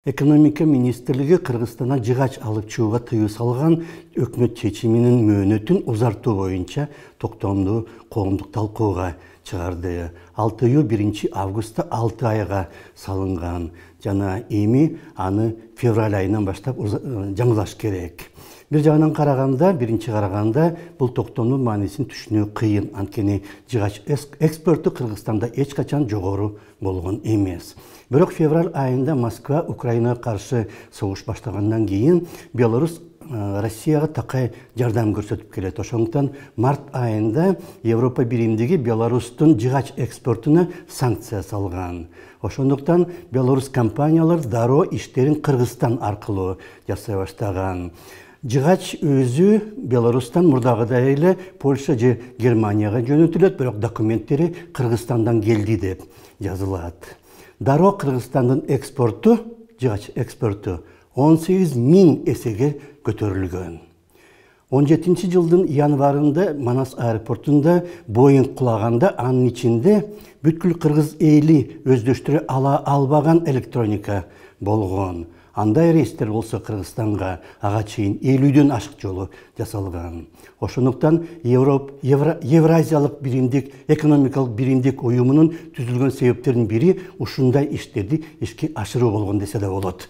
Экономика министрлиги Кыргызстандан жыгач алып чыгууга тыюу салган өкмөт чечиминин мөөнөтүн узартуу боюнча токтомдуу коомдук талкууга чыгарды. Ал тыюу 1-августта 6 айга салынган жана эми аны февраль айынан баштап жаңылаш керек. Bir жагынан караганда, биринчи караганда бул токтомдун маанисин түшүнүү кыйын, анткени жыгач экспорту Кыргызстанда эч качан жогору болгон эмес. Бирок февраль айында Москва Украинага каршы согуш баштагандан кийин Беларусь Россияга такай жардам көрсөтүп келет. Ошондуктан март айында Европа биримдиги Беларустун жыгач экспортуна санкция салган. Ошондуктан Беларусь компаниялар дароо иштерин Кыргызстан аркылуу жасай баштаган. Жыгач өзү Беларустан мурдагыдай эле Польша же Германияга жөнөтүлөт, бирок документтери Кыргызстандан келди деп жазылат. Дароо Кыргызстандын экспорту, жыгач экспорту 18.000 эсеге көтөрүлгөн. 17-жылдын январында Манас аэропортунда Боинг кулаганда анын ичинде бүткүл кыргыз эли өздөштүрө ала албаган электроника болгон. Андай рейстер болсо Кыргызстанга ага чейин 50дөн ашык жолу жасалган. Ошондуктан Евразиялык биримдик, экономикалык биримдик уюмунун түзүлгөн себептердин бири ушундай иштерди ишке ашыруу болгон десе да болот.